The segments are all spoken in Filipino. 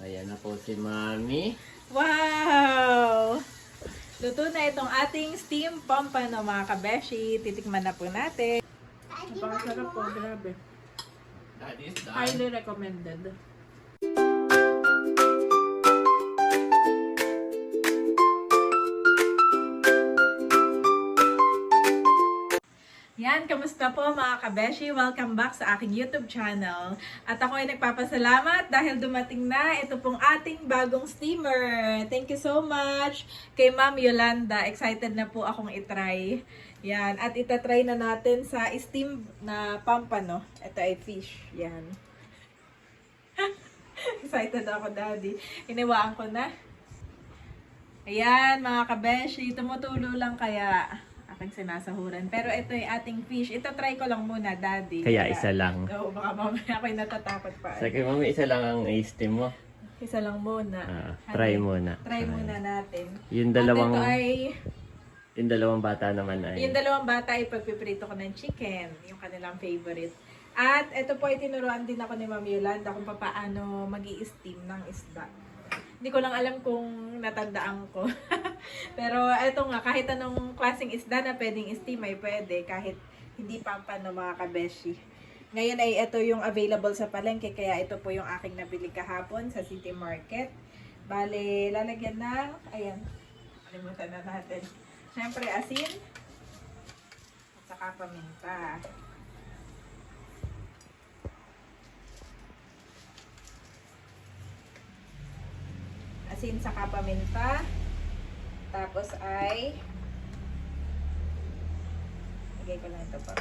Ayan na po si Mami. Wow! Luto na itong ating steam pampano mga kabeshi. Titikman na po natin. Napakasarap po, grabe. That is done. Highly recommended. Yan, kamusta po mga kabeshi? Welcome back sa aking YouTube channel. At ako ay nagpapasalamat dahil dumating na ito pong ating bagong steamer. Thank you so much kay Ma'am Yolanda. Excited na po akong itry. Yan, at itatry na natin sa steam na pampano. Ito ay fish. Yan. Excited ako, Daddy. Iniwaan ko na. Ayan, mga kabeshi. Tumutulo lang kaya aking sinasahuran. Pero ito ay ating fish. Ito try ko lang muna, Daddy. Kaya isa lang. Oo, baka mamaya ako'y natatakot pa. Sa kay Mami, isa lang ang i-steam mo. Isa lang muna. Try muna. Try muna natin. Yung dalawang, At ito ay, yung dalawang bata naman ay. yung dalawang bata ay pagpiprito ko ng chicken. Yung kanilang favorite. At ito po ay tinuruan din ako ni Ma'am Yolanda kung paano mag-i-steam ng isda. Hindi ko lang alam kung natandaan ko. Pero eto nga, kahit anong klaseng isda na pwedeng steam ay pwede. Kahit hindi pampano mga kabeshi. Ngayon ay ito yung available sa palengke. Kaya ito po yung aking nabili kahapon sa City Market. Bale, lalagyan ng, ayan, kalimutan na natin. Siyempre, asin. At saka paminta. Asin saka paminta. Tapos ay lagay ko lang ito pa.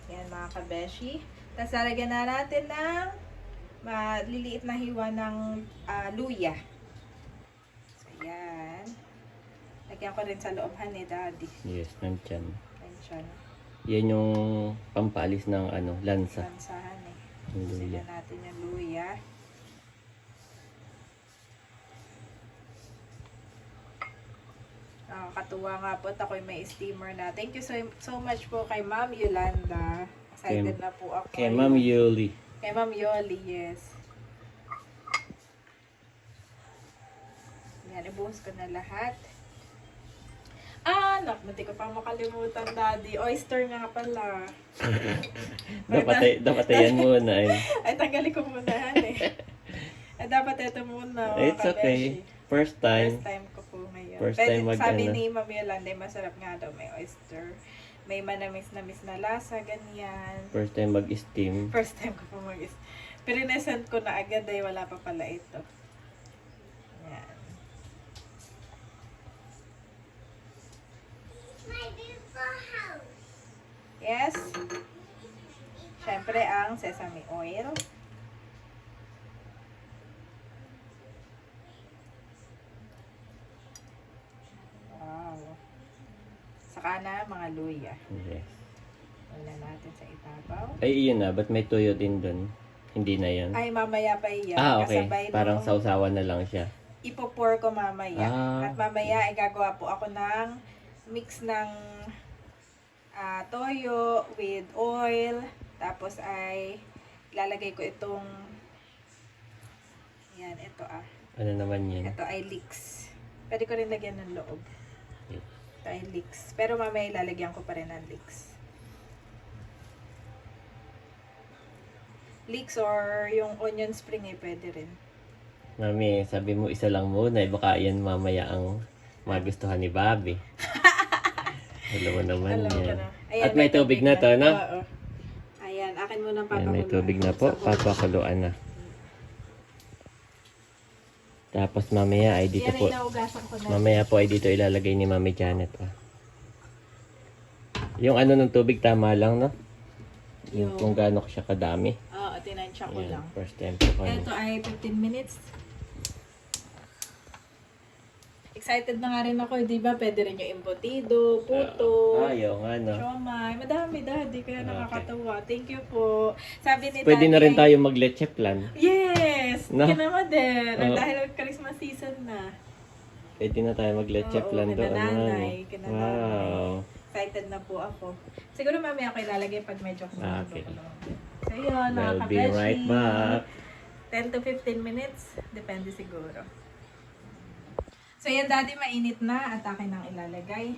Yan mga kabeshi. Tapos lalagyan na natin ng maliliit na hiwa ng luya. So yan. Lagyan ko rin sa loobhan ni Daddy. Yes, nandyan. Ayan. Yan yung pampalis ng lansa. Lansahan eh. Yung luya. Sila natin yung luya. Katuwa nga po at ako'y may steamer na. Thank you so much po kay Ma'am Yolanda. Excited na po ako. Kay Ma'am Yoli. Kay Ma'am Yoli, yes. Yan, ibuhos ko na lahat. Naku, ko pa makalimutan, Daddy. Oyster nga pala. dapat yan muna eh. Ay, tanggalin ko muna yan eh. Ay, dapat ito muna. It's okay. First time. First time ko po ngayon. First Pwede, time sabi ni Ma'am Yolanda, masarap nga daw may oyster. May manamis-namis na lasa, ganyan. First time mag-steam. First time ko po mag-is. Pero inesend ko na agad ay wala pa pala ito. Yan. Yes. Siyempre ang sesame oil. Wow. Saka na mga luya. Yes. Wala natin sa ibabaw. Ay, yun na. Ba't may tuyo din dun? Hindi na yan. Ay, mamaya pa iyan. Okay. Kasabay Parang nung sausawan na lang siya. ipo-pour ko mamaya. Ah. At mamaya ay gagawa po ako ng mix ng toyo with oil. Tapos ay lalagay ko itong yan, ito Ano naman yun? Ito ay leeks. Pwede ko rin lagyan ng loob. Yes. Ito ay leeks. Pero mamaya ilalagyan ko pa rin ng leeks. Leeks or yung onion spring eh, pwede rin. Mami, sabi mo isa lang muna. Baka yan mamaya ang magustuhan ni Bobby. Alam mo naman Alam ko yan. na. Ayan, At may tubig na to, no? Oo. Ayan, akin muna Ayan, papakuluan. may tubig na po. Papakuluan na. Tapos mamaya ay dito Yan po. ay naugasan ko na. Mamaya po ay dito ilalagay ni Mami Janet. Yung ng tubig tama lang, no? Yung kung gaano siya kadami. Oo, tinansya ko Ayan, lang. first time po kami. Ito ay 15 minutes. Excited na nga rin ako, di ba? Pwede rin yung embutido, puto, Ayaw nga, no? siomay. Madami, Daddy. Kaya nakakatawa. Thank you po. Sabi ni Pwede Daddy na rin ay- tayo mag-leche plan. Yes! No? Kinamader. Oo. Dahil Christmas season na. Pwede na tayo mag-leche Oo, plan doon. kinananay, kinananay. Wow. Excited na po ako. Siguro mamaya ako ilalagay pag medyo kumulo. Okay. So yun, mga We'll be kabeshi. right back. 10 to 15 minutes, depende siguro. So yan, Daddy, mainit na at akin ang ilalagay.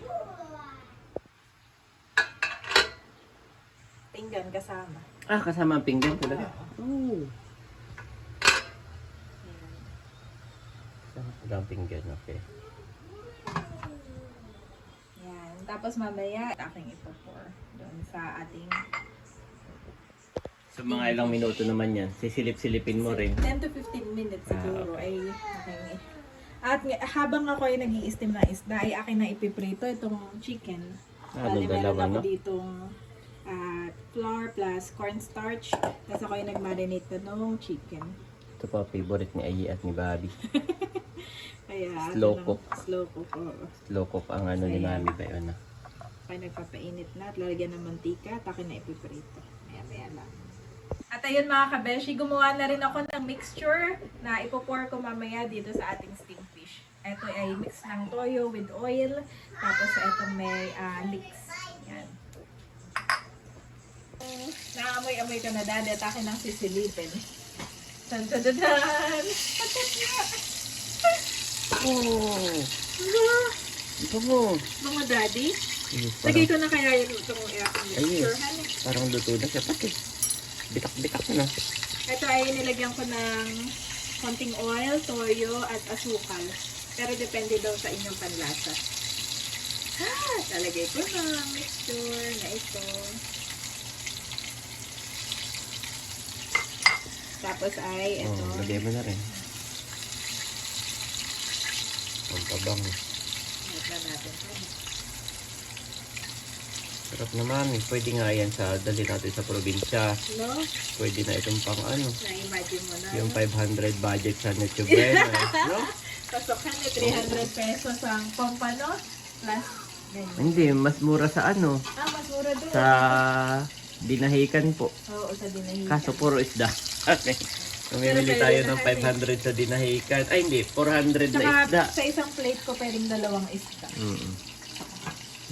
Pinggan kasama. Ah, kasama ang pinggan talaga. Oh. Kasama ang pinggan, okay. Yan. Tapos mamaya, aking ipo-pour doon sa ating So mga ilang minuto naman yan. Sisilip-silipin mo rin. 10 to 15 minutes siguro okay. ay aking. At habang ako ay nag-i-steam ng isda, ay akin na ipiprito itong chicken. Ano, Bali, dalawa, meron ako no? ditong flour plus cornstarch. Tapos ako ay nag-marinate na ng chicken. Ito pa, favorite ni Ayi at ni Bobby. Kaya, Slow ito cook. Slow cook, oo. Slow cook ang ano ni Mami ba yun? Kaya nagpapainit na at lalagyan ng mantika at akin na ipiprito. Maya-maya lang. At ayun mga kabeshi, gumawa na rin ako ng mixture na ipopour ko mamaya dito sa ating steamed fish. Ito ay mix ng toyo with oil. Tapos itong may leeks. Yan. Naamoy-amoy ko na, Daddy, at akin ang sisilipin. Tan-tan-tan! Oh! Ito mo! Mga Daddy, Parang, lagay ko na kaya yung itong mixture. Ano? parang luto na siya. Pati. Bitak-bitak na. Ito ay nilagyan ko ng konting oil, toyo, at asukal. Pero depende daw sa inyong panlasa. Talagay ko na mixture na ito. Tapos ay ito. Oh, lagay mo na rin. Pagkabang. Ito natin. Sarap na Mami. Pwede nga yan sa dali natin sa probinsya. No? Pwede na itong pang ano. Na-imagine mo na. Yung no? 500 budget sa Necho Bueno. No? Pasokan na 300 pesos ang pompano plus ganyan. Hindi, mas mura sa ano. Mas mura doon. Sa dinahikan po. Oo, sa dinahikan. Kaso puro isda. Mamimili Pero tayo sa ng dinahikan 500 sa dinahikan. Ay hindi, 400 na Tsaka isda. sa isang plate ko pwedeng dalawang isda.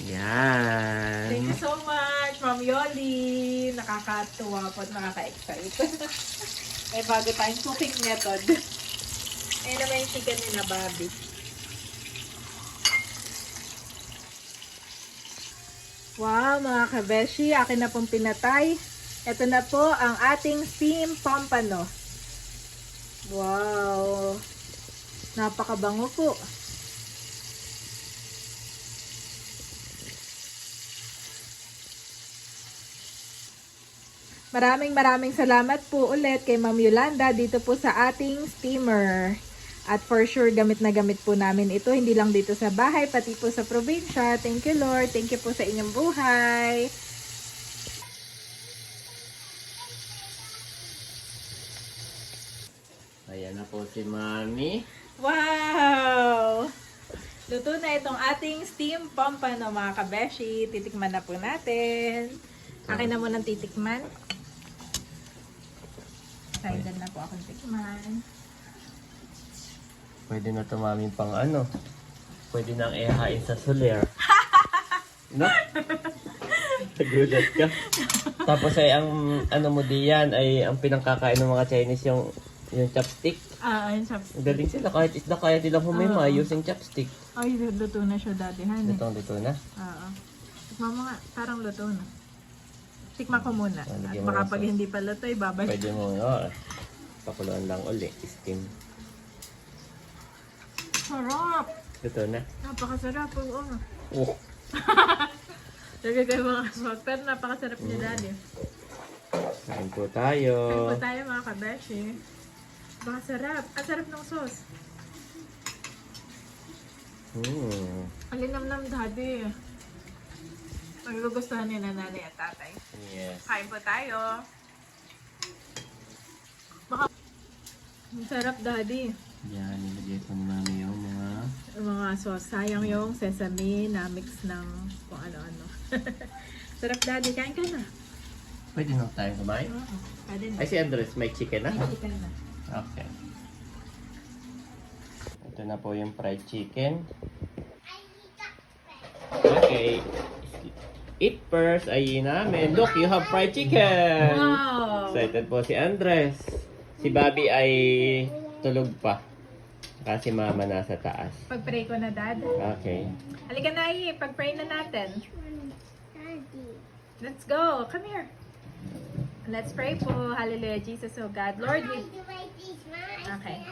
Yan. Thank you so much, Ma'am Yoli. Nakakatuwa po at nakaka-excite. May bago tayong cooking method. Ayun naman yung chicken ni na Bobby. Wow, mga kabeshi. Akin na pong pinatay. Ito na po ang ating steam pompano. Wow. Napakabango po. Maraming salamat po ulit kay Ma'am Yolanda dito po sa ating steamer. At for sure, gamit na gamit po namin ito. Hindi lang dito sa bahay, pati po sa probinsya. Thank you, Lord. Thank you po sa inyong buhay. Ayan na po si Mami. Wow! Luto na itong ating steam pompano, mga kabeshi. Titikman na po natin. Akin na munang titikman. Excited na po akong tikman. Pwede na ito Mami pang ano. Pwede nang ihain sa soler. No? Nagulat ka. Tapos ay ang ano mo diyan ay ang pinangkakain ng mga Chinese yung chopstick. Ayun siya. Galing sila kahit isda kaya nilang humima using chopstick. Ay, luto na siya dati, honey. Luto na. Oo. Tikman mo nga, parang luto na. Tikman ko muna. At Lagyan mo baka ng pag sauce. hindi pa luto, ibabalik. Pwede mo pakuluan lang uli. Steam. Sarap! Luto na. Napakasarap. Oo. Oh. Lagay kayo mga aswag. Pero napakasarap niya, Daddy. Kain po tayo. Kain po tayo, mga kabeshi. Baka sarap. Ang sarap ng sauce. Ang linamnam, Daddy. Magugustuhan ni nanay at tatay. Yes. Kain po tayo. Baka... Ang sarap, Daddy. Yan, nilagay ko ni Mami yung Mga sauce. Sayang yung sesame na mix ng kung ano-ano. Sarap, Daddy. Kain ka na. Pwede na tayo kumain? Oo. Pwede na. Ay, si Andres, may chicken na? May chicken na. Okay. Ito na po yung fried chicken. Okay. eat first ay namin. Look, you have fried chicken! Wow! Excited po si Andres. Si Bobby ay tulog pa. Kasi mama nasa taas. Pag-pray ko na, Dad. Okay. Halika na, pag-pray na natin. Let's go. Come here. Let's pray po. Hallelujah, Jesus, oh God. Lord, we... Okay.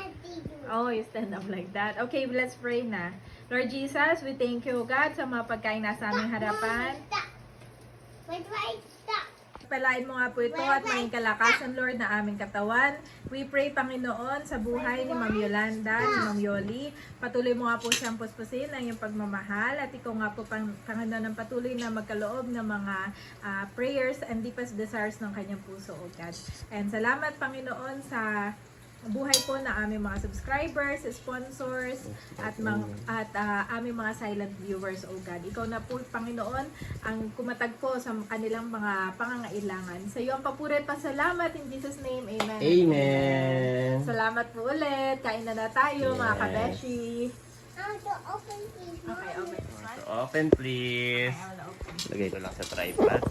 Oh, you stand up like that. Okay, let's pray na. Lord Jesus, we thank you, God, sa mga pagkain nasa aming harapan. Palain mo nga po ito at maging kalakasan, Lord, na aming katawan. We pray, Panginoon, sa buhay ni Ma'am Yolanda, ni Ma'am Yoli. Patuloy mo nga po siyang puspusin ng iyong pagmamahal. At ikaw nga po, Panginoon, ng patuloy na magkaloob ng mga prayers and deepest desires ng kanyang puso, O God. And salamat, Panginoon, sa buhay po na aming mga subscribers, sponsors, at aming mga silent viewers, O God. Ikaw na po, Panginoon, ang kumatagpo sa kanilang mga pangangailangan. Sa iyo ang papuri at pasalamat. In Jesus' name, Amen. Amen. Salamat po ulit. Kain na tayo, mga Yes. kabeshi. To open this Okay, open this one. So, open please. Okay, I will open. Lagay ko lang sa tripod.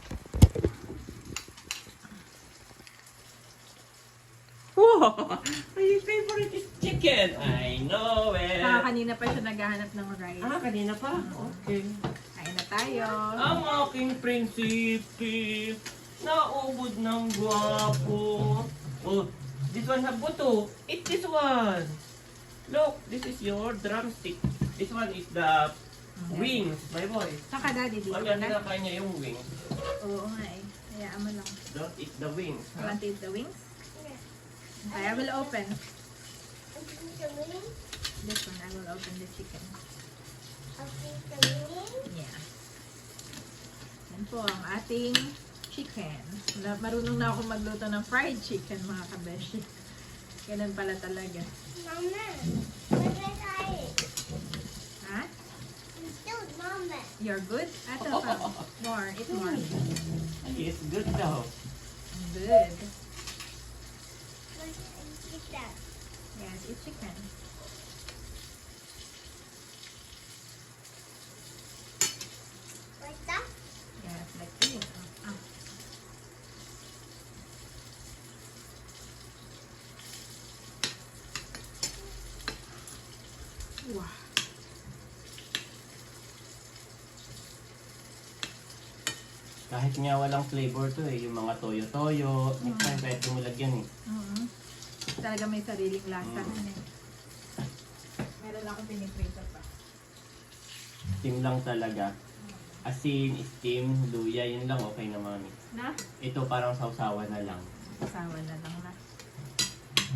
Wow! My favorite is chicken. I know it. Kanina pa siya naghahanap ng rice. Kanina pa? Okay. Kain na tayo. Ang aking prinsipe, naubod ng gwapo. Oh, this one have buto. Eat this one. Look, this is your drumstick. This one is the wings, my boy. Saka, Daddy, dito Wala na. kinakain niya yung wings. Oo nga eh. Hayaan mo lang. Don't eat the wings. You want to eat the wings? Okay, I will open. This one, I will open the chicken. Yeah. Yan po ang ating chicken. Marunong na ako magluto ng fried chicken, mga kabeshi. Ganun pala talaga. Mama, what did I eat? Ha? Dude, Mama. You're good? Ato pa. More. Eat more. It's good daw. Good. What is that? Yes, eat chicken. What's that? Yes, like this. Ah. Wow. Kahit nga walang flavor to yung mga toyo-toyo, next time kahit lumulagyan Talaga may sariling lasa. Mm. Eh. Meron akong piniprito pa. Steam lang talaga. Asin, steam, luya, yun lang okay na mami. Na? Ito parang sausawan na lang. Kasawa na lang na.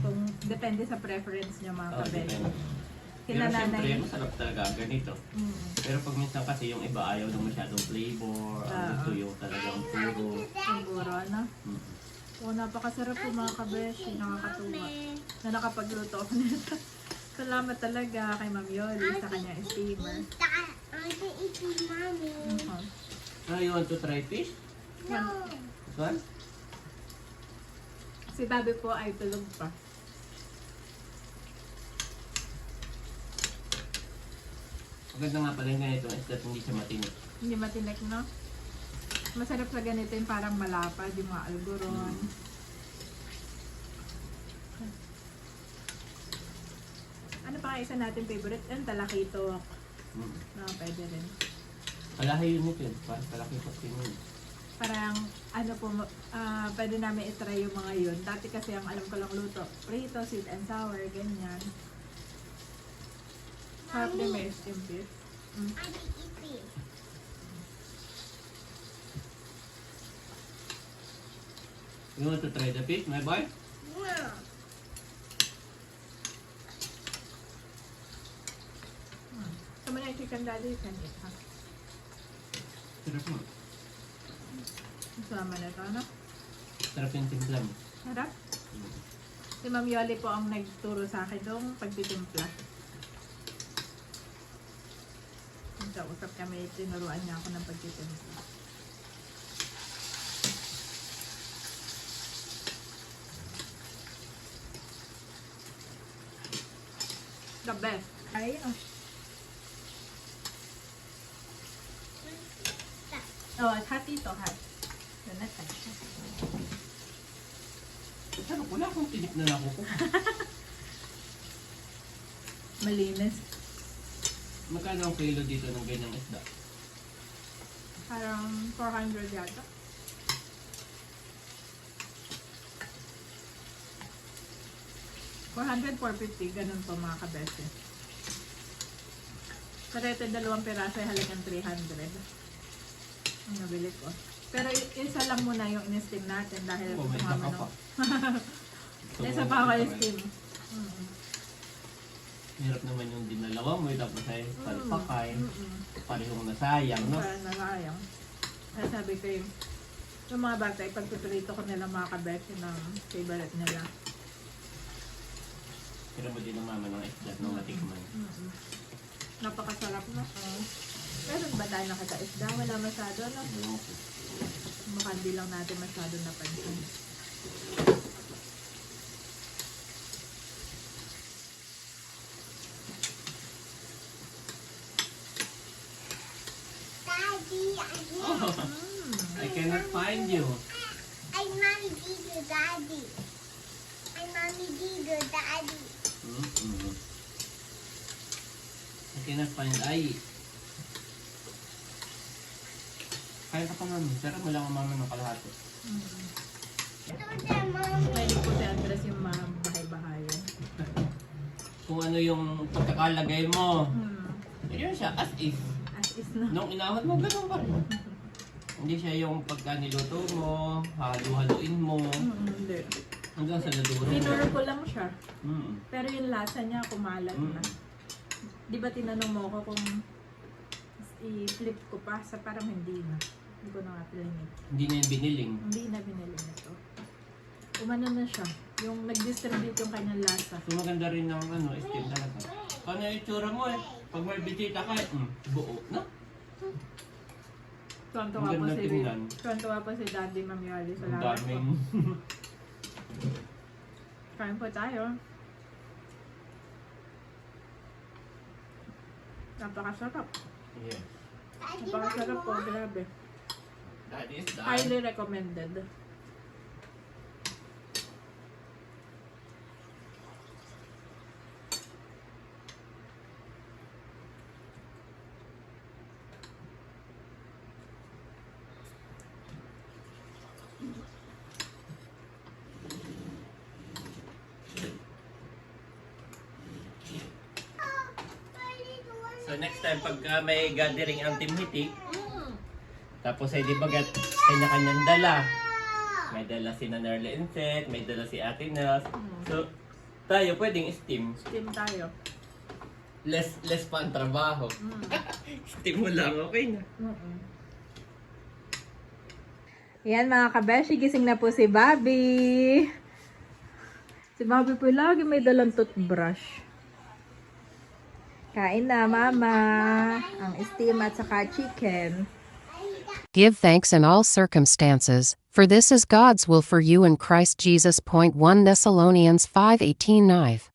Kung depende sa preference nyo, mga kabel. Depende. Pero Kinananay. siyempre, masarap talaga ganito. Pero pag minsan kasi yung iba ayaw na masyadong flavor, ang gusto yung talagang puro. Siguro, ano? Mm. Oo, napakasarap po mga kabeshi. Nakakatuwa. Na nakapagluto ako nito. Salamat talaga kay Ma'am Yoli sa kanyang steamer. Eat that. I want to eat with Mommy. Ah, you want to try fish? No. This one? Si Bobby po ay tulog pa. Maganda nga pala yung ganito is that hindi siya matinik. Hindi matinik, no? Masarap sa ganito yung parang malapad, yung mga algoron. Ano pa kaya isa natin favorite? Ang talakito. Mm. No, pwede rin. Kalahay yun nito yun. Parang kalaki pa yun. Parang, ano po, pwede namin itry yung mga yun. Dati kasi ang alam ko lang luto, prito, sweet and sour, ganyan. Sarap din may steam beef. I want to eat this. You want to try the fish, my boy? No. Sama na yung chicken daddy, you can eat, ha? Sarap mo. Sama na ito, ano? Sarap yung timpla mo. Sarap. Si Ma'am Yoli po ang nagturo sa akin doong pagtitimpla. Usap kami, tinuruan niya ako ng pagtitimpla. The best. Ay, Oh, at hot ito, hot. Donatan. Ano, wala akong tinik na nakukuha. Malinis. Magkano ang kilo dito ng ganyang isda? Parang 400 yata. $400, $450, ganun po mga kabese. Pero ito 2 piraso ay halagang 300. Ang nabili ko. Pero isa lang muna yung in-steam natin dahil Oh, may sumama taka pa. no. Isa pa ako i-steam. Hirap naman yung dinalawa mo, tapos ay palpakay. Mm-mm. Parehong nasayang, no? Parang nalayang. Kaya sabi ko yung mga bata, ipagpiprito ko nila mga kabese ng favorite nila. Pero mo din ang mama ng isda nung natikman. Napakasarap na. Meron ba tayo nakaka-isda? Wala masyado, no? Baka hindi lang natin masyado napansin. Daddy, I'm here. Oh, I cannot find you. I'm Mommy Digo Daddy. I'm Mommy Digo Daddy. I cannot find Ai. Kaya ka pa mami. Pero wala ang mama ng kalahati. Ito siya, Mommy. Pwede po si Andres yung mga bahay-bahayan. Kung ano yung pagkakalagay mo. Yun siya, as is. As is na. Nung inahon mo, ganun pa rin. Hindi siya yung pagka niluto mo, halu-haluin mo, Hindi. hanggang sa nadulo. Tinuro ko lang siya. Mm. Pero yung lasa niya kumalat na. Di ba tinanong mo ko kung i-flip ko pa sa parang hindi na. Hindi ko na nga pilinig. Hindi na yung biniling. Hindi na binili na to. Umano na siya. Yung nag-distribute yung kanyang lasa. So maganda rin ng steam talaga. Paano yung itsura mo eh? Pag may bisita ka, buo na. Tuwan-tuwa Ang po ganda si tingnan. Tuwan-tuwa po si Daddy Mami Ali. Ang Salamat po. daming... Kain po tayo. Napakasarap. yes. Daddy, Napakasarap po. Mommy. Grabe. That is that. Highly recommended. So next time, pagka may gathering ang Team Hitik, tapos ay di bagat kanya-kanyang dala. May dala si Nanarla Inset, may dala si Ate Nels. So, tayo pwedeng steam. Steam tayo. Less pa ang trabaho. Steam mo lang, okay na. Yan mga kabeshi, gising na po si Bobby. Si Bobby po lagi may dalang toothbrush. Kain na mama. Ang steam at saka chicken. Give thanks in all circumstances, for this is God's will for you in Christ Jesus. 1 Thessalonians 5:18-9